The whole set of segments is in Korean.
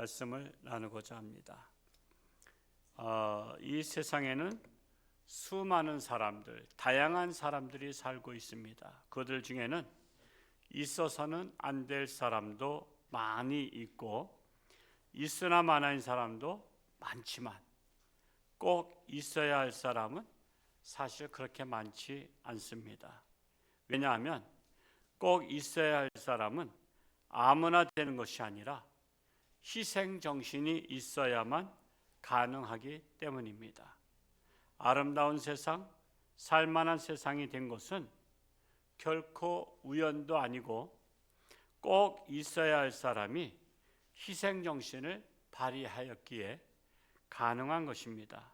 말씀을 나누고자 합니다. 이 세상에는 수많은 사람들, 다양한 사람들이 살고 있습니다. 그들 중에는 있어서는 안 될 사람도 많이 있고 있으나 마나인 사람도 많지만 꼭 있어야 할 사람은 사실 그렇게 많지 않습니다. 왜냐하면 꼭 있어야 할 사람은 아무나 되는 것이 아니라 희생 정신이 있어야만 가능하기 때문입니다. 아름다운 세상, 살만한 세상이 된 것은 결코 우연도 아니고 꼭 있어야 할 사람이 희생 정신을 발휘하였기에 가능한 것입니다.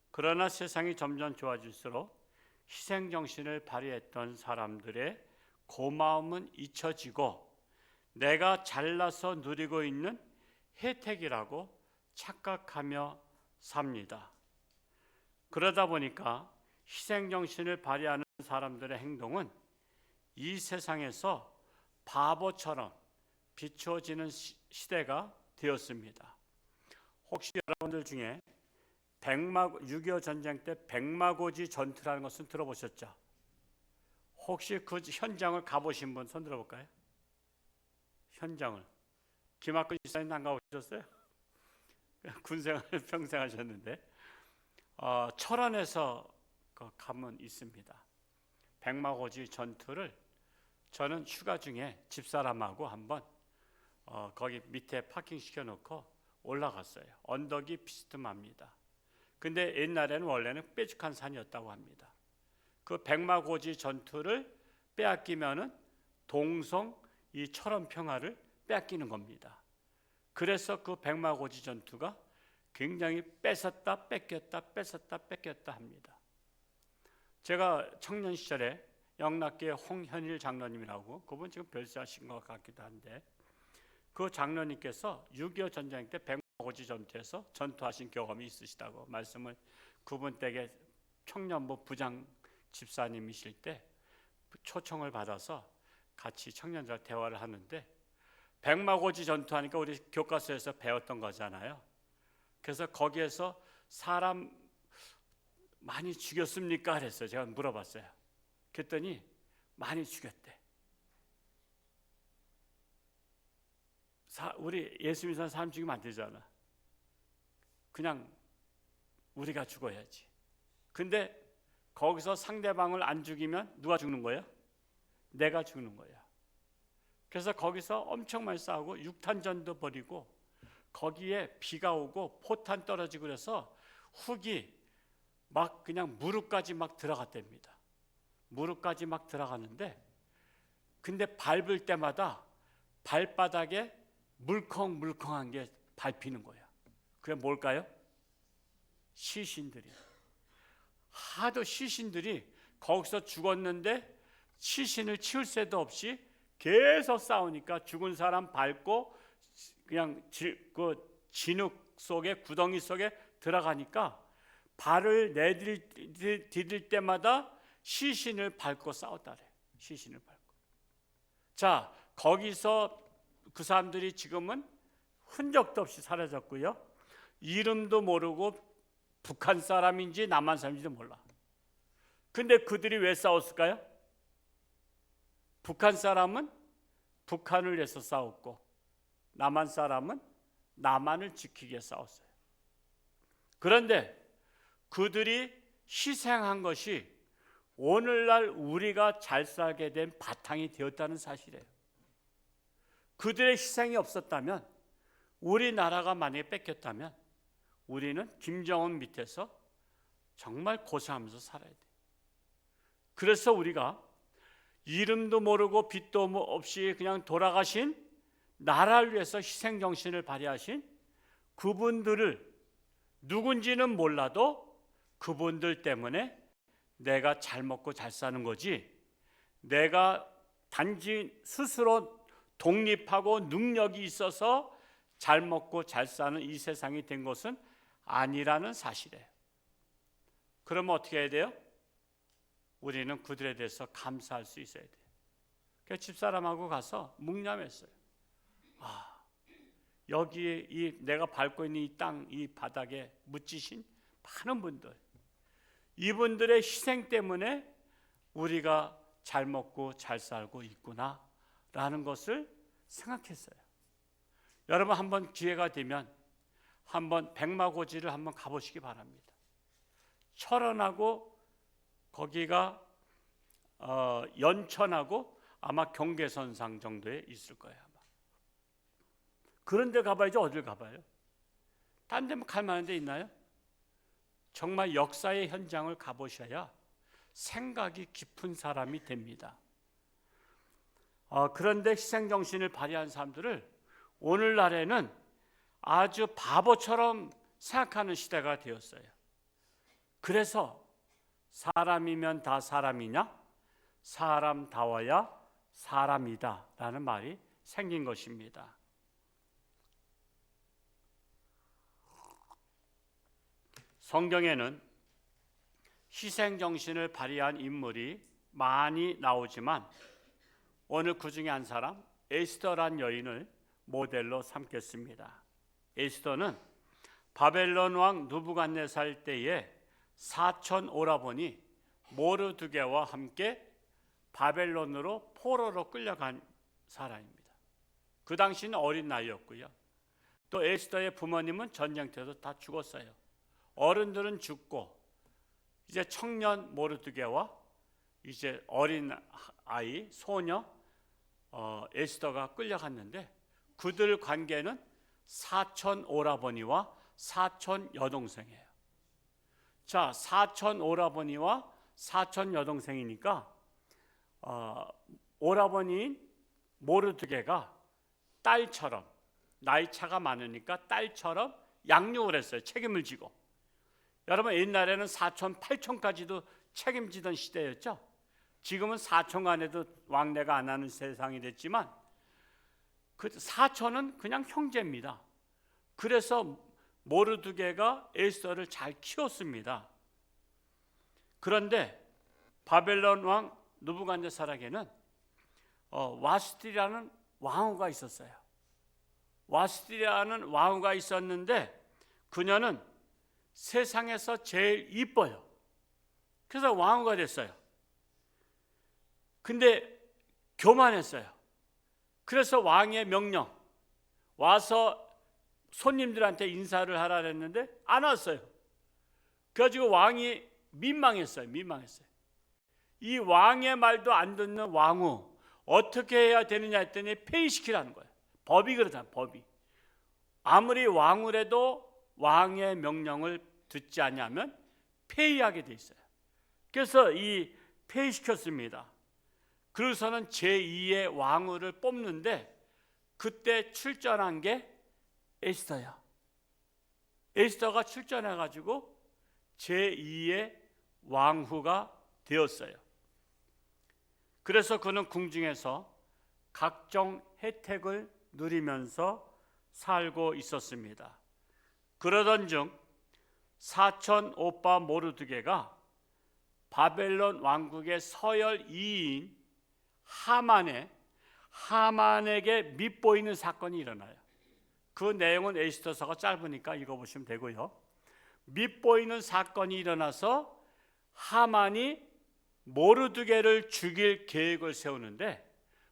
그러나 세상이 점점 좋아질수록 희생 정신을 발휘했던 사람들의 고마움은 잊혀지고 내가 잘나서 누리고 있는 혜택이라고 착각하며 삽니다. 그러다 보니까 희생 정신을 발휘하는 사람들의 행동은 이 세상에서 바보처럼 비추어지는 시대가 되었습니다. 혹시 여러분들 중에 6.25 전쟁 때 백마고지 전투라는 것은 들어보셨죠? 혹시 그 현장을 가보신 분 손 들어볼까요? 현장을. 김학근 지사님 안 가보셨어요? 군생활을 평생 하셨는데 철원에서 가면 있습니다. 백마고지 전투를 저는 휴가 중에 집사람하고 한번 거기 밑에 파킹 시켜놓고 올라갔어요. 언덕이 비스듬합니다. 근데 옛날에는 원래는 뾰족한 산이었다고 합니다. 그 백마고지 전투를 빼앗기면은 동성 이 철원 평화를 빼앗기는 겁니다. 그래서 그 백마고지 전투가 굉장히 뺏었다 뺏겼다 뺏었다 뺏겼다 합니다. 제가 청년 시절에 영락교회 홍현일 장로님이라고 그분 지금 별세하신 것 같기도 한데 그 장로님께서 6.25 전쟁 때 백마고지 전투에서 전투하신 경험이 있으시다고 말씀을 그분 댁에 청년부 부장 집사님이실 때 초청을 받아서 같이 청년들 대화를 하는데 백마고지 전투하니까 우리 교과서에서 배웠던 거잖아요. 그래서 거기에서 사람 많이 죽였습니까? 그랬어요. 제가 물어봤어요. 그랬더니 많이 죽였대. 우리 예수 믿는 사람 죽이면 안 되잖아. 그냥 우리가 죽어야지. 근데 거기서 상대방을 안 죽이면 누가 죽는 거예요? 내가 죽는 거야. 그래서 거기서 엄청 많이 싸우고 육탄전도 벌이고 거기에 비가 오고 포탄 떨어지고 그래서 훅이 막 그냥 무릎까지 막 들어갔답니다. 무릎까지 막 들어가는데 근데 밟을 때마다 발바닥에 물컹물컹한 게 밟히는 거야. 그게 뭘까요? 시신들이. 하도 시신들이 거기서 죽었는데 시신을 치울 새도 없이 계속 싸우니까 죽은 사람 밟고 그냥 그 진흙 속에 구덩이 속에 들어가니까 발을 내디딜 때마다 시신을 밟고 싸웠다래. 시신을 밟고. 자, 거기서 그 사람들이 지금은 흔적도 없이 사라졌고요. 이름도 모르고 북한 사람인지 남한 사람인지도 몰라. 근데 그들이 왜 싸웠을까요? 북한 사람은 북한을 위해서 싸웠고 남한 사람은 남한을 지키기 위해 싸웠어요. 그런데 그들이 희생한 것이 오늘날 우리가 잘 살게 된 바탕이 되었다는 사실이에요. 그들의 희생이 없었다면 우리나라가 만약에 뺏겼다면 우리는 김정은 밑에서 정말 고생하면서 살아야 돼. 그래서 우리가 이름도 모르고 빛도 없이 그냥 돌아가신 나라를 위해서 희생정신을 발휘하신 그분들을 누군지는 몰라도 그분들 때문에 내가 잘 먹고 잘 사는 거지 내가 단지 스스로 독립하고 능력이 있어서 잘 먹고 잘 사는 이 세상이 된 것은 아니라는 사실이에요. 그러면 어떻게 해야 돼요? 우리는 그들에 대해서 감사할 수 있어야 돼요. 그래서 집사람하고 가서 묵념했어요. 여기에 이 내가 밟고 있는 이 땅, 이 바닥에 묻히신 많은 분들, 이분들의 희생 때문에 우리가 잘 먹고 잘 살고 있구나라는 것을 생각했어요. 여러분 한번 기회가 되면 한번 백마고지를 한번 가보시기 바랍니다. 철원하고 거기가 연천하고 아마 경계선상 정도에 있을 거예요. 아마. 그런 데 가봐야지 어딜 가봐요? 딴 데 갈 만한 데 있나요? 정말 역사의 현장을 가보셔야 생각이 깊은 사람이 됩니다. 그런데 희생정신을 발휘한 사람들을 오늘날에는 아주 바보처럼 생각하는 시대가 되었어요. 그래서 사람이면 다 사람이냐? 사람다워야 사람이다 라는 말이 생긴 것입니다. 성경에는 희생정신을 발휘한 인물이 많이 나오지만 오늘 그 중에 한 사람 에스더란 여인을 모델로 삼겠습니다. 에스더는 바벨론 왕 느부갓네살 때에 사촌 오라버니 모르드게와 함께 바벨론으로 포로로 끌려간 사람입니다. 그 당시는 어린 나이였고요. 또 에스더의 부모님은 전쟁터에서 다 죽었어요. 어른들은 죽고 이제 청년 모르드게와 이제 어린 아이 소녀 에스더가 끌려갔는데 그들 관계는 사촌 오라버니와 사촌 여동생이에요. 자, 사촌 오라버니와 사촌 여동생이니까 오라버니인 모르드게가 딸처럼 나이 차가 많으니까 딸처럼 양육을 했어요. 책임을 지고. 여러분 옛날에는 사촌, 팔촌까지도 책임지던 시대였죠. 지금은 사촌 간에도 왕래가 안 하는 세상이 됐지만 그 사촌은 그냥 형제입니다. 그래서 모르드게가 에스더를 잘 키웠습니다. 그런데 바벨론 왕 느부갓네살에게는 와스티라는 왕후가 있었어요. 와스티라는 왕후가 있었는데 그녀는 세상에서 제일 이뻐요. 그래서 왕후가 됐어요. 근데 교만했어요. 그래서 왕의 명령 와서 손님들한테 인사를 하라 했는데 안 왔어요. 그래가지고 왕이 민망했어요. 이 왕의 말도 안 듣는 왕후 어떻게 해야 되느냐 했더니 폐위시키라는 거예요. 법이 그러잖아요. 법이. 아무리 왕후라도 왕의 명령을 듣지 않으면 폐위하게 돼 있어요. 그래서 이 폐위시켰습니다. 그래서는 제2의 왕후를 뽑는데 그때 출전한 게 에스더야. 에스더가 출전해가지고 제2의 왕후가 되었어요. 그래서 그는 궁중에서 각종 혜택을 누리면서 살고 있었습니다. 그러던 중 사촌 오빠 모르드게가 바벨론 왕국의 서열 2인 하만에게 밉보이는 사건이 일어나요. 그 내용은 에스더서가 짧으니까 읽어보시면 되고요. 밉보이는 사건이 일어나서 하만이 모르드게를 죽일 계획을 세우는데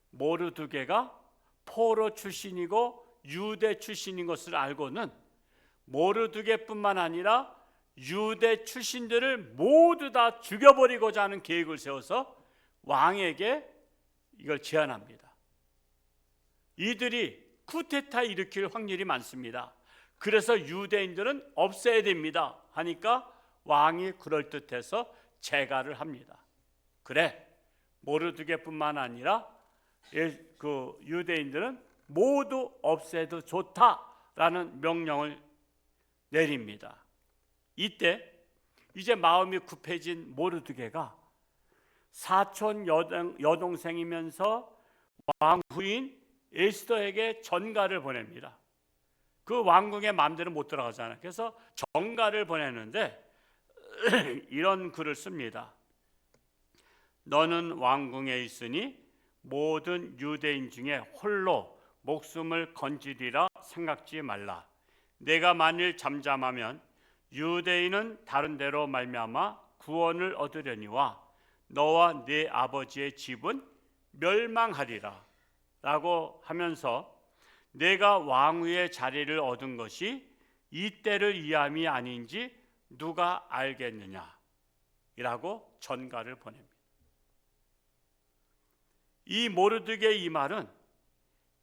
모르드게가 포로 출신이고 유대 출신인 것을 알고는 모르드게뿐만 아니라 유대 출신들을 모두 다 죽여버리고자 하는 계획을 세워서 왕에게 이걸 제안합니다. 이들이 쿠데타 일으킬 확률이 많습니다. 그래서 유대인들은 없애야 됩니다 하니까 왕이 그럴듯해서 재가를 합니다. 그래, 모르드게뿐만 아니라 그 유대인들은 모두 없애도 좋다라는 명령을 내립니다. 이때 이제 마음이 급해진 모르드게가 사촌 여동생이면서 왕후인 에스더에게 전가를 보냅니다. 그 왕궁의 마음대로 못 들어가잖아요. 그래서 전가를 보내는데 이런 글을 씁니다. 너는 왕궁에 있으니 모든 유대인 중에 홀로 목숨을 건지리라 생각지 말라. 내가 만일 잠잠하면 유대인은 다른 데로 말미암아 구원을 얻으려니와 너와 네 아버지의 집은 멸망하리라 라고 하면서 내가 왕위의 자리를 얻은 것이 이때를 위함이 아닌지 누가 알겠느냐 이라고 전가를 보냅니다. 이 모르드게의 이 말은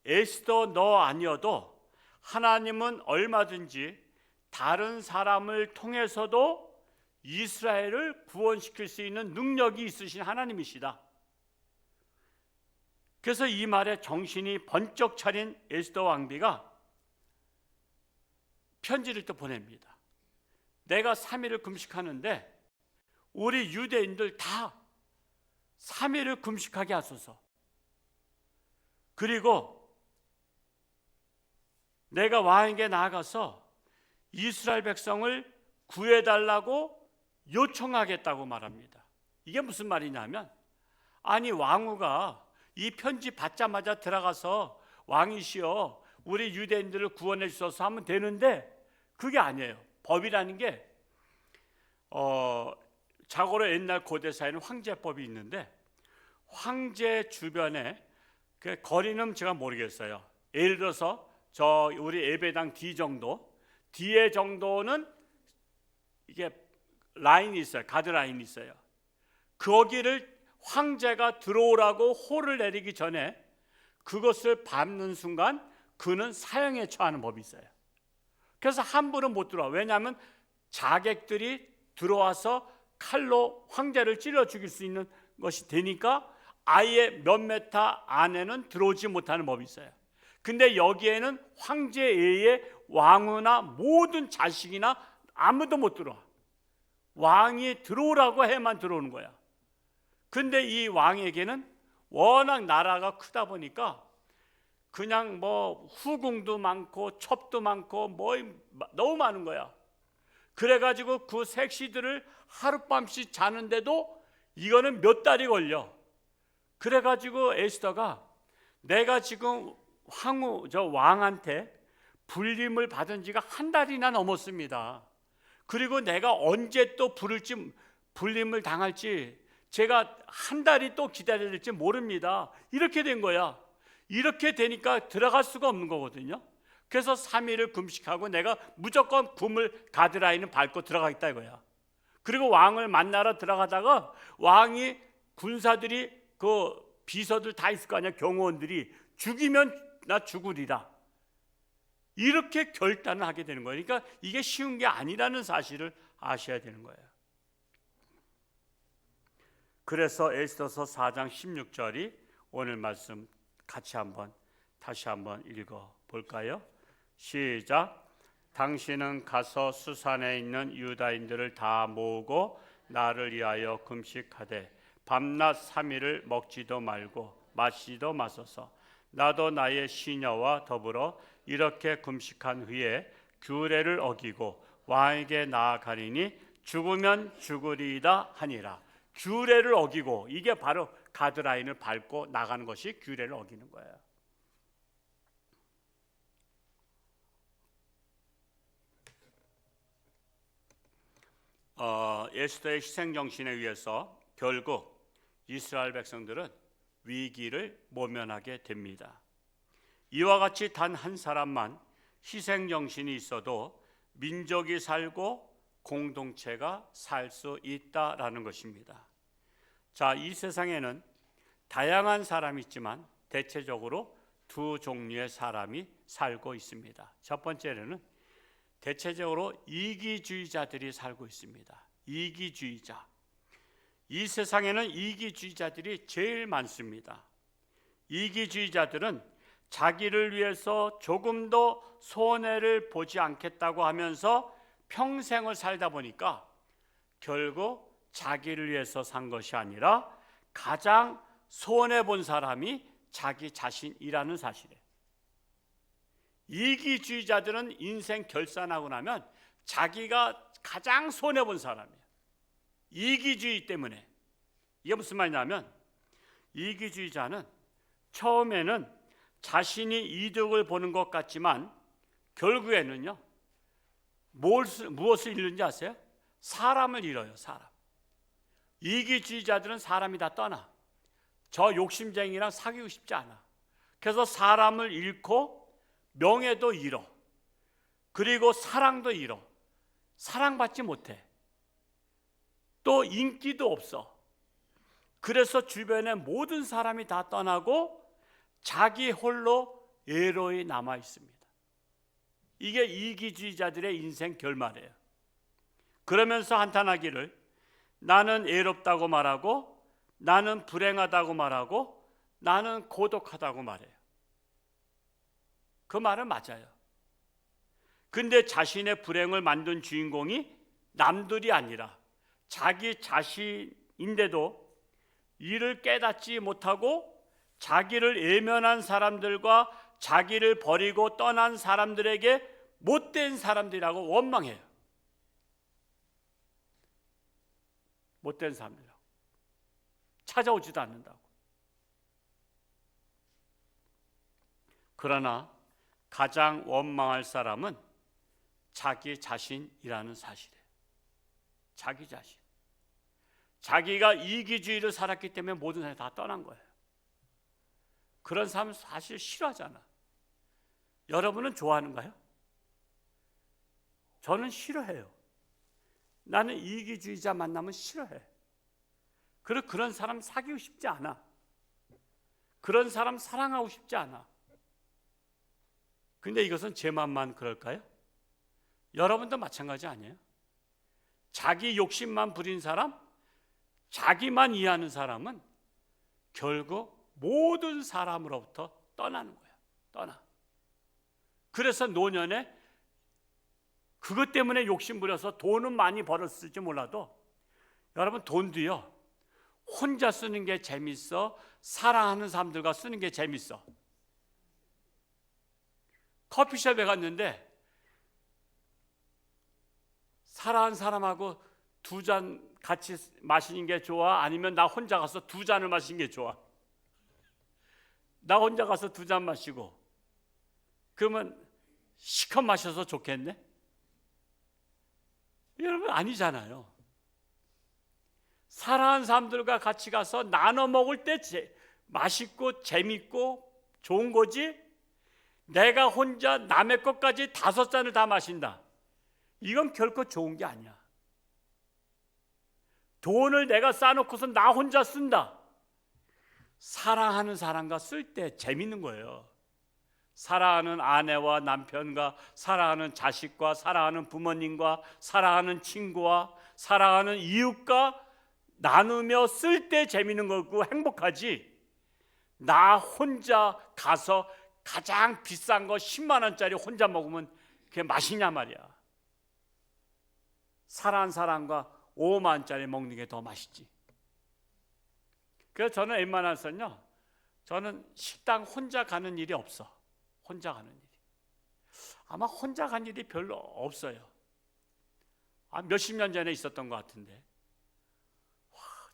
에스더 너 아니어도 하나님은 얼마든지 다른 사람을 통해서도 이스라엘을 구원시킬 수 있는 능력이 있으신 하나님이시다. 그래서 이 말에 정신이 번쩍 차린 에스더 왕비가 편지를 또 보냅니다. 내가 3일을 금식하는데 우리 유대인들 다 3일을 금식하게 하소서. 그리고 내가 왕에게 나아가서 이스라엘 백성을 구해달라고 요청하겠다고 말합니다. 이게 무슨 말이냐면, 아니 왕후가 이 편지 받자마자 들어가서 왕이시여 우리 유대인들을 구원해 주셔서 하면 되는데 그게 아니에요. 법이라는 게 자고로 옛날 고대사에는 황제법이 있는데 황제 주변에 그 거리는 제가 모르겠어요. 예를 들어서 저 우리 예배당 D 정도, D의 정도는 이게 라인이 있어요. 가드라인이 있어요. 거기를 황제가 들어오라고 호를 내리기 전에 그것을 밟는 순간 그는 사형에 처하는 법이 있어요. 그래서 함부로 못 들어와. 왜냐하면 자객들이 들어와서 칼로 황제를 찔러 죽일 수 있는 것이 되니까 아예 몇 메터 안에는 들어오지 못하는 법이 있어요. 근데 여기에는 황제 외에 왕후나 모든 자식이나 아무도 못 들어와. 왕이 들어오라고 해만 들어오는 거야. 근데 이 왕에게는 워낙 나라가 크다 보니까 그냥 뭐 후궁도 많고 첩도 많고 뭐 너무 많은 거야. 그래가지고 그 색시들을 하룻밤씩 자는데도 이거는 몇 달이 걸려. 그래가지고 에스더가 내가 지금 왕한테 불림을 받은 지가 한 달이나 넘었습니다. 그리고 내가 언제 또 불림을 당할지 제가 한 달이 또 기다려야 될지 모릅니다. 이렇게 된 거야. 이렇게 되니까 들어갈 수가 없는 거거든요. 그래서 3일을 금식하고 내가 무조건 가드라인을 밟고 들어가겠다 이거야. 그리고 왕을 만나러 들어가다가 왕이 군사들이 그 비서들 다 있을 거 아니야. 경호원들이 죽이면 나 죽으리라. 이렇게 결단을 하게 되는 거예요. 그러니까 이게 쉬운 게 아니라는 사실을 아셔야 되는 거예요. 그래서 에스더서 4장 16절이 오늘 말씀 같이 다시 한번 읽어 볼까요? 시작. 당신은 가서 수산에 있는 유다인들을 다 모으고 나를 위하여 금식하되 밤낮 3일을 먹지도 말고 마시지도 마소서. 나도 나의 시녀와 더불어 이렇게 금식한 후에 규례를 어기고 왕에게 나아가리니 죽으면 죽으리이다 하니라. 규례를 어기고, 이게 바로 가드라인을 밟고 나가는 것이 규례를 어기는 거예요. 에스더의 희생정신에 의해서 결국 이스라엘 백성들은 위기를 모면하게 됩니다. 이와 같이 단 한 사람만 희생정신이 있어도 민족이 살고 공동체가 살 수 있다라는 것입니다. 자, 이 세상에는 다양한 사람이 있지만 대체적으로 두 종류의 사람이 살고 있습니다. 첫 번째로는 대체적으로 이기주의자들이 살고 있습니다. 이기주의자. 이 세상에는 이기주의자들이 제일 많습니다. 이기주의자들은 자기를 위해서 조금도 손해를 보지 않겠다고 하면서 평생을 살다 보니까 결국 자기를 위해서 산 것이 아니라 가장 손해본 사람이 자기 자신이라는 사실이에요. 이기주의자들은 인생 결산하고 나면 자기가 가장 손해본 사람이에요. 이기주의 때문에. 이게 무슨 말이냐면 이기주의자는 처음에는 자신이 이득을 보는 것 같지만 결국에는요, 무엇을 잃는지 아세요? 사람을 잃어요. 사람. 이기주의자들은 사람이 다 떠나. 저 욕심쟁이랑 사귀고 싶지 않아. 그래서 사람을 잃고 명예도 잃어. 그리고 사랑도 잃어. 사랑받지 못해. 또 인기도 없어. 그래서 주변의 모든 사람이 다 떠나고 자기 홀로 외로이 남아 있습니다. 이게 이기주의자들의 인생 결말이에요. 그러면서 한탄하기를 나는 외롭다고 말하고 나는 불행하다고 말하고 나는 고독하다고 말해요. 그 말은 맞아요. 근데 자신의 불행을 만든 주인공이 남들이 아니라 자기 자신인데도 이를 깨닫지 못하고 자기를 외면한 사람들과 자기를 버리고 떠난 사람들에게 못된 사람들이라고 원망해요. 못된 사람들이라고. 찾아오지도 않는다고. 그러나 가장 원망할 사람은 자기 자신이라는 사실이에요. 자기 자신. 자기가 이기주의를 살았기 때문에 모든 사람이 다 떠난 거예요. 그런 사람은 사실 싫어하잖아. 여러분은 좋아하는가요? 저는 싫어해요. 나는 이기주의자 만나면 싫어해. 그리고 그런 사람 사귀고 싶지 않아. 그런 사람 사랑하고 싶지 않아. 근데 이것은 제 맘만 그럴까요? 여러분도 마찬가지 아니에요? 자기 욕심만 부린 사람, 자기만 이해하는 사람은 결국 모든 사람으로부터 떠나는 거예요. 떠나. 그래서 노년에 그것 때문에 욕심 부려서 돈은 많이 벌었을지 몰라도 여러분 돈도요, 혼자 쓰는 게 재밌어? 사랑하는 사람들과 쓰는 게 재밌어? 커피숍에 갔는데 사랑하는 사람하고 두 잔 같이 마시는 게 좋아? 아니면 나 혼자 가서 두 잔을 마시는 게 좋아? 나 혼자 가서 두 잔 마시고 그러면 시컷 마셔서 좋겠네? 여러분 아니잖아요. 사랑하는 사람들과 같이 가서 나눠 먹을 때 맛있고 재밌고 좋은 거지, 내가 혼자 남의 것까지 5잔을 다 마신다, 이건 결코 좋은 게 아니야. 돈을 내가 쌓아놓고서 나 혼자 쓴다, 사랑하는 사람과 쓸 때 재밌는 거예요. 사랑하는 아내와 남편과 사랑하는 자식과 사랑하는 부모님과 사랑하는 친구와 사랑하는 이웃과 나누며 쓸 때 재밌는 거고 행복하지, 나 혼자 가서 가장 비싼 거 10만 원짜리 혼자 먹으면 그게 맛이냐 말이야. 사랑하는 사람과 5만 원짜리 먹는 게 더 맛있지. 그래서 저는 웬만해서는요, 저는 식당 혼자 가는 일이 없어. 혼자 가는 일이. 아마 혼자 간 일이 별로 없어요. 몇십 년 전에 있었던 것 같은데,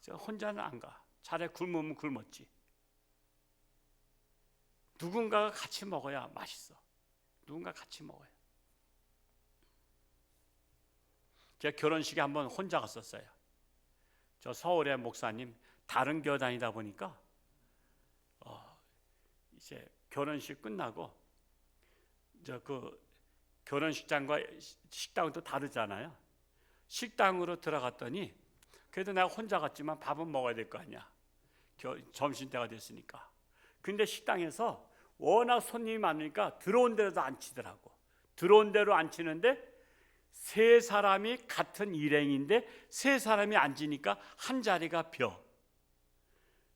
저 혼자는 안 가. 차라리 굶으면 굶었지. 누군가가 같이 먹어야 맛있어. 누군가 같이 먹어야. 제가 결혼식에 한번 혼자 갔었어요. 저 서울의 목사님 다른 교회 다니다 보니까 이제 결혼식 끝나고 그 결혼식장과 식당은 또 다르잖아요. 식당으로 들어갔더니 그래도 내가 혼자 갔지만 밥은 먹어야 될 거 아니야. 점심때가 됐으니까. 근데 식당에서 워낙 손님이 많으니까 들어온 대로도 앉히더라고. 들어온 대로 앉히는데 세 사람이 같은 일행인데 세 사람이 앉으니까 한 자리가 벼.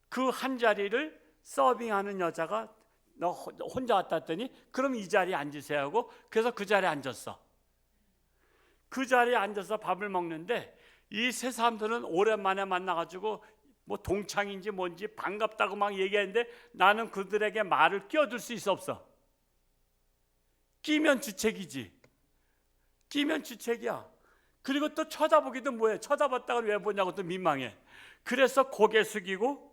그 한 자리를 서빙하는 여자가 너 혼자 왔다 했더니 그럼 이 자리에 앉으세요 하고, 그래서 그 자리에 앉았어. 그 자리에 앉아서 밥을 먹는데 이 세 사람들은 오랜만에 만나가지고 뭐 동창인지 뭔지 반갑다고 막 얘기하는데 나는 그들에게 말을 끼어들 수 있어 없어? 끼면 주책이지. 끼면 주책이야. 그리고 또 쳐다보기도 뭐해. 쳐다봤다가 왜 보냐고 또 민망해. 그래서 고개 숙이고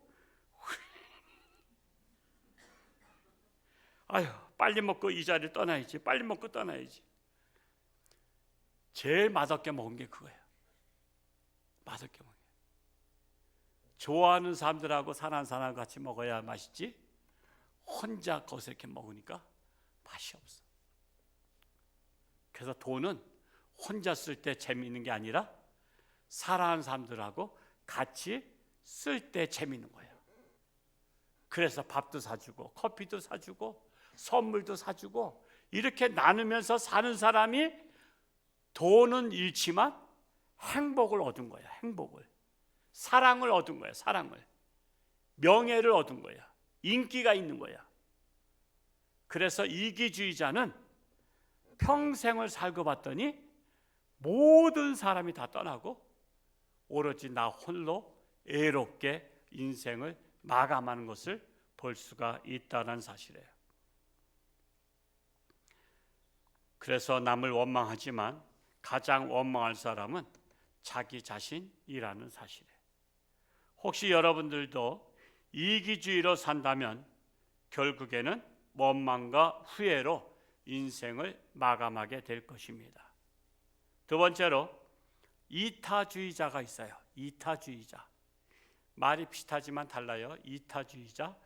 아유, 빨리 먹고 이 자리를 떠나야지. 빨리 먹고 떠나야지. 제일 맛없게 먹은 게 그거예요. 맛없게 먹은 게. 좋아하는 사람들하고 사랑하는 사람과 같이 먹어야 맛있지, 혼자 거기서 이렇게 먹으니까 맛이 없어. 그래서 돈은 혼자 쓸 때 재미있는 게 아니라 사랑하는 사람들하고 같이 쓸 때 재미있는 거예요. 그래서 밥도 사주고 커피도 사주고 선물도 사주고 이렇게 나누면서 사는 사람이 돈은 잃지만 행복을 얻은 거야. 행복을, 사랑을 얻은 거야. 사랑을, 명예를 얻은 거야. 인기가 있는 거야. 그래서 이기주의자는 평생을 살고 봤더니 모든 사람이 다 떠나고 오로지 나 홀로 애롭게 인생을 마감하는 것을 볼 수가 있다는 사실이에요. 그래서 남을 원망하지만 가장 원망할 사람은 자기 자신이라는 사실이에요. 혹시 여러분들도 이기주의로 산다면 결국에는 원망과 후회로 인생을 마감하게 될 것입니다. 두 번째로 이타주의자가 있어요. 이타주의자. 말이 비슷하지만 달라요. 이타주의자.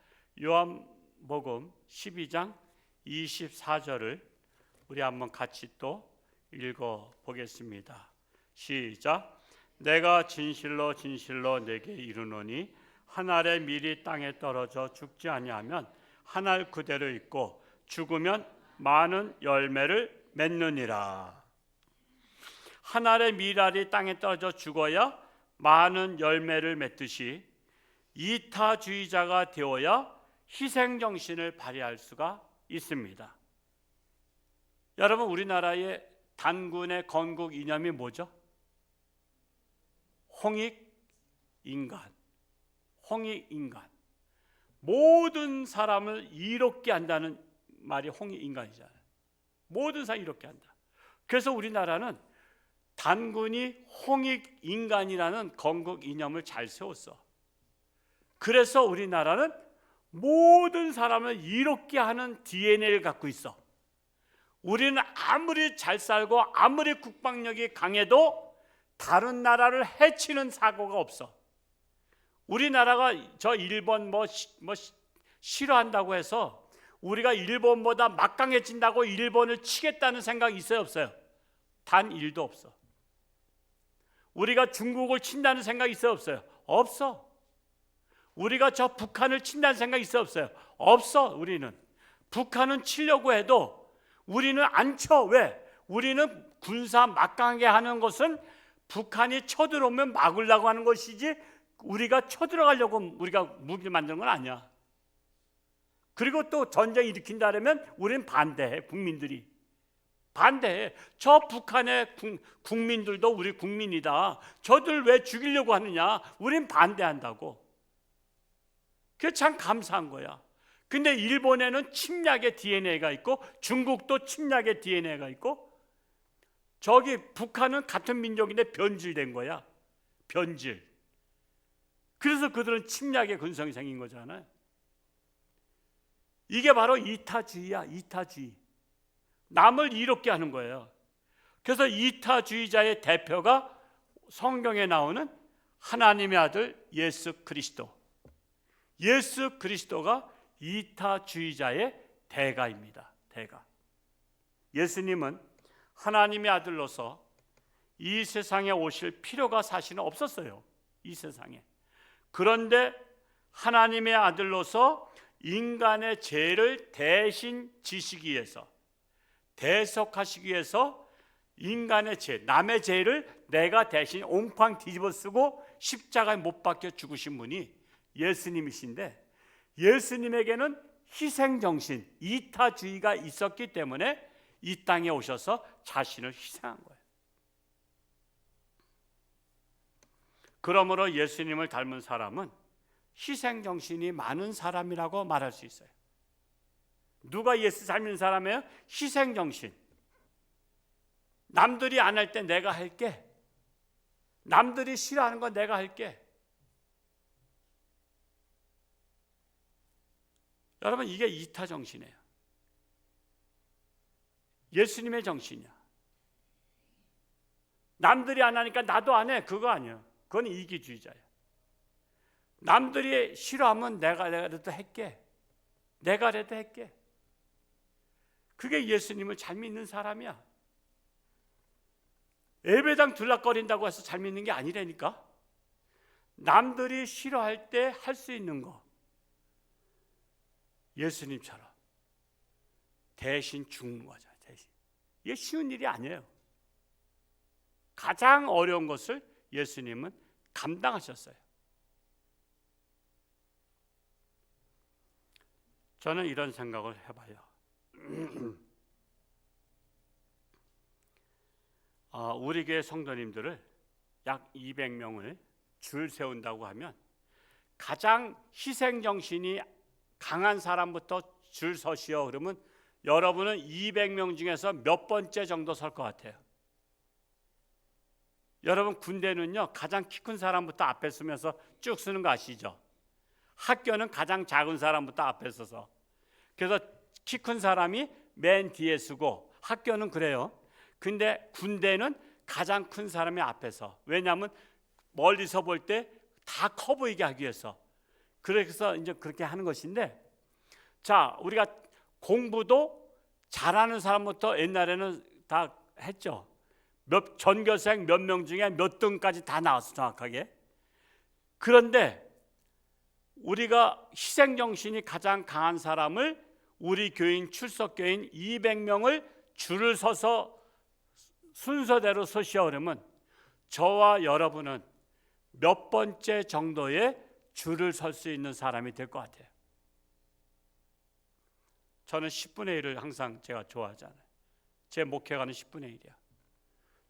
요한복음 12장 24절을 우리 한번 같이 또 읽어보겠습니다. 시작. 내가 진실로 진실로 내게 이르노니 한 알의 밀이 땅에 떨어져 죽지 아니하면 한 알 그대로 있고 죽으면 많은 열매를 맺느니라. 한 알의 밀알이 땅에 떨어져 죽어야 많은 열매를 맺듯이 이타주의자가 되어야 희생정신을 발휘할 수가 있습니다. 여러분, 우리나라의 단군의 건국 이념이 뭐죠? 홍익인간. 홍익인간. 모든 사람을 이롭게 한다는 말이 홍익인간이잖아요. 모든 사람 이롭게 한다. 그래서 우리나라는 단군이 홍익인간이라는 건국 이념을 잘 세웠어. 그래서 우리나라는 모든 사람을 이롭게 하는 DNA를 갖고 있어. 우리는 아무리 잘 살고 아무리 국방력이 강해도 다른 나라를 해치는 사고가 없어. 우리나라가 저 일본 싫어한다고 해서 우리가 일본보다 막강해진다고 일본을 치겠다는 생각이 있어요, 없어요? 단 1도 없어. 우리가 중국을 친다는 생각이 있어요, 없어요? 없어. 우리가 저 북한을 친다는 생각이 있어요, 없어요? 없어. 우리는 북한은 치려고 해도 우리는 안 쳐. 왜? 우리는 군사 막강하게 하는 것은 북한이 쳐들어오면 막으려고 하는 것이지 우리가 쳐들어가려고 우리가 무기를 만드는 건 아니야. 그리고 또 전쟁 일으킨다면 우리는 반대해. 국민들이 반대해. 저 북한의 국민들도 우리 국민이다. 저들 왜 죽이려고 하느냐. 우린 반대한다고. 그게 참 감사한 거야. 근데 일본에는 침략의 DNA가 있고 중국도 침략의 DNA가 있고 저기 북한은 같은 민족인데 변질된 거야. 변질. 그래서 그들은 침략의 근성이 생긴 거잖아요. 이게 바로 이타주의야. 이타주의. 남을 이롭게 하는 거예요. 그래서 이타주의자의 대표가 성경에 나오는 하나님의 아들 예수 그리스도. 예수 그리스도가 이타주의자의 대가입니다. 대가. 예수님은 하나님의 아들로서 이 세상에 오실 필요가 사실은 없었어요. 이 세상에. 그런데 하나님의 아들로서 인간의 죄를 대신 지시기 위해서, 대속하시기 위해서 인간의 죄, 남의 죄를 내가 대신 옹팡 뒤집어 쓰고 십자가에 못 박혀 죽으신 분이 예수님이신데, 예수님에게는 희생정신, 이타주의가 있었기 때문에 이 땅에 오셔서 자신을 희생한 거예요. 그러므로 예수님을 닮은 사람은 희생정신이 많은 사람이라고 말할 수 있어요. 누가 예수 닮은 사람이에요? 희생정신. 남들이 안 할 때 내가 할게. 남들이 싫어하는 건 내가 할게. 여러분, 이게 이타정신이에요. 예수님의 정신이야. 남들이 안 하니까 나도 안 해. 그거 아니야. 그건 이기주의자야. 남들이 싫어하면 내가라도 할게. 내가라도 할게. 그게 예수님을 잘 믿는 사람이야. 예배당 들락거린다고 해서 잘 믿는 게 아니라니까. 남들이 싫어할 때 할 수 있는 거, 예수님처럼 대신 죽는 거죠. 대신. 이게 쉬운 일이 아니에요. 가장 어려운 것을 예수님은 감당하셨어요. 저는 이런 생각을 해봐요. 우리 교회 성도님들을 약 200명을 줄 세운다고 하면 가장 희생정신이 강한 사람부터 줄 서시오 그러면 여러분은 200명 중에서 몇 번째 정도 설 것 같아요? 여러분 군대는요 가장 키 큰 사람부터 앞에 서면서 쭉 쓰는 거 아시죠? 학교는 가장 작은 사람부터 앞에 서서, 그래서 키 큰 사람이 맨 뒤에 서고 학교는 그래요. 근데 군대는 가장 큰 사람이 앞에서, 왜냐하면 멀리서 볼 때 다 커 보이게 하기 위해서. 그래서 이제 그렇게 하는 것인데, 자, 우리가 공부도 잘하는 사람부터 옛날에는 다 했죠. 전교생 몇 명 중에 몇 등까지 다 나왔어, 정확하게. 그런데 우리가 희생정신이 가장 강한 사람을 우리 교인, 출석교인 200명을 줄을 서서 순서대로 서시오 그러면 저와 여러분은 몇 번째 정도의 줄을 설 수 있는 사람이 될 것 같아요. 저는 10분의 1을 항상 제가 좋아하잖아요. 제 목회가는 10분의 1이야.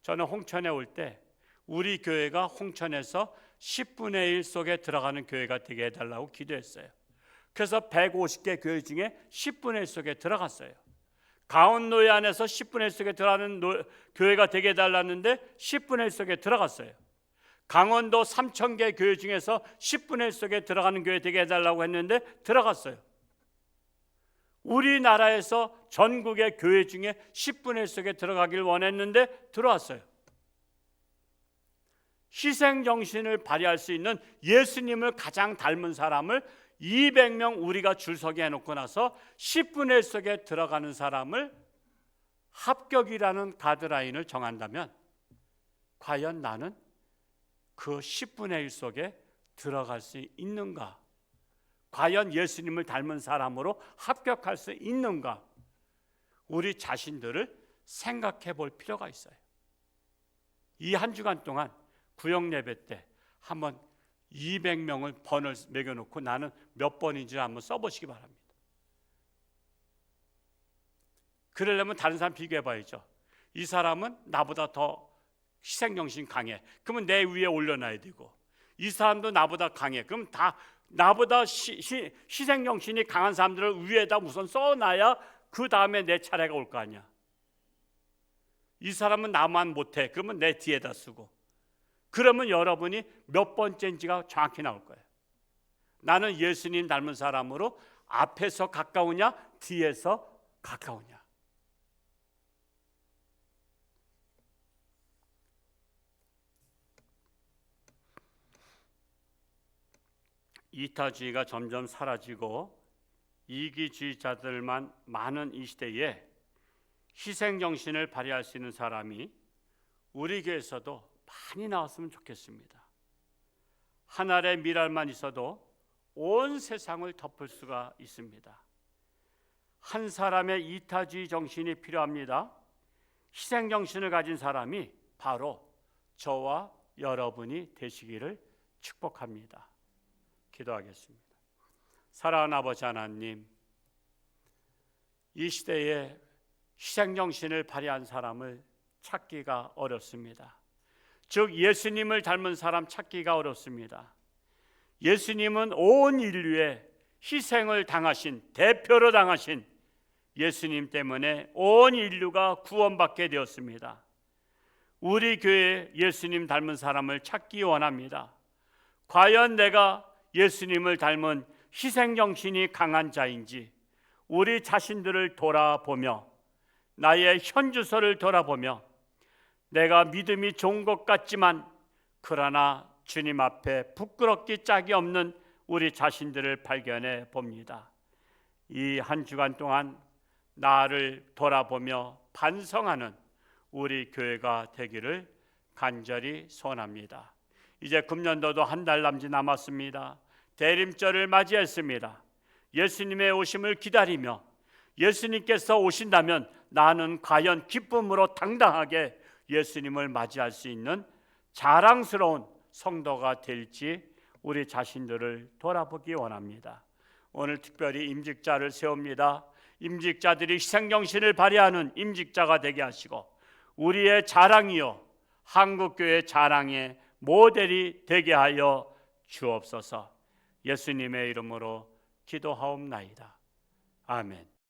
저는 홍천에 올 때 우리 교회가 홍천에서 10분의 1 속에 들어가는 교회가 되게 해달라고 기도했어요. 그래서 150개 교회 중에 10분의 1 속에 들어갔어요. 가온노예 안에서 10분의 1 속에 들어가는 교회가 되게 해달라는데 10분의 1 속에 들어갔어요. 강원도 3,000개 교회 중에서 10분의 1 속에 들어가는 교회 되게 해달라고 했는데 들어갔어요. 우리나라에서 전국의 교회 중에 10분의 1 속에 들어가길 원했는데 들어왔어요. 희생정신을 발휘할 수 있는 예수님을 가장 닮은 사람을 200명 우리가 줄 서게 해놓고 나서 10분의 1 속에 들어가는 사람을 합격이라는 가드라인을 정한다면 과연 나는 그 10분의 1 속에 들어갈 수 있는가? 과연 예수님을 닮은 사람으로 합격할 수 있는가? 우리 자신들을 생각해 볼 필요가 있어요. 이 한 주간 동안 구역 예배 때 한번 200명을 번을 매겨놓고 나는 몇 번인지 한번 써보시기 바랍니다. 그러려면 다른 사람 비교해 봐야죠. 이 사람은 나보다 더 희생정신 강해. 그러면 내 위에 올려놔야 되고, 이 사람도 나보다 강해. 그럼 다 나보다 희생정신이 강한 사람들을 위에다 우선 써놔야 그 다음에 내 차례가 올 거 아니야. 이 사람은 나만 못해. 그러면 내 뒤에다 쓰고. 그러면 여러분이 몇 번째인지가 정확히 나올 거예요. 나는 예수님 닮은 사람으로 앞에서 가까우냐 뒤에서 가까우냐. 이타주의가 점점 사라지고 이기주의자들만 많은 이 시대에 희생정신을 발휘할 수 있는 사람이 우리 교회에서도 많이 나왔으면 좋겠습니다. 한 알의 밀알만 있어도 온 세상을 덮을 수가 있습니다. 한 사람의 이타주의 정신이 필요합니다. 희생정신을 가진 사람이 바로 저와 여러분이 되시기를 축복합니다. 기도하겠습니다. 사랑하는 아버지 하나님, 이 시대에 희생정신을 발휘한 사람을 찾기가 어렵습니다. 즉 예수님을 닮은 사람 찾기가 어렵습니다. 예수님은 온 인류에 희생을 당하신, 대표로 당하신 예수님 때문에 온 인류가 구원받게 되었습니다. 우리 교회에 예수님 닮은 사람을 찾기 원합니다. 과연 내가 예수님을 닮은 희생정신이 강한 자인지 우리 자신들을 돌아보며 나의 현 주소를 돌아보며 내가 믿음이 좋은 것 같지만 그러나 주님 앞에 부끄럽기 짝이 없는 우리 자신들을 발견해 봅니다. 이 한 주간 동안 나를 돌아보며 반성하는 우리 교회가 되기를 간절히 소원합니다. 이제 금년도도 한 달 남짓 남았습니다. 대림절을 맞이했습니다. 예수님의 오심을 기다리며 예수님께서 오신다면 나는 과연 기쁨으로 당당하게 예수님을 맞이할 수 있는 자랑스러운 성도가 될지 우리 자신들을 돌아보기 원합니다. 오늘 특별히 임직자를 세웁니다. 임직자들이 희생정신을 발휘하는 임직자가 되게 하시고 우리의 자랑이요 한국교회 자랑의 모델이 되게 하여 주옵소서. 예수님의 이름으로 기도하옵나이다. 아멘.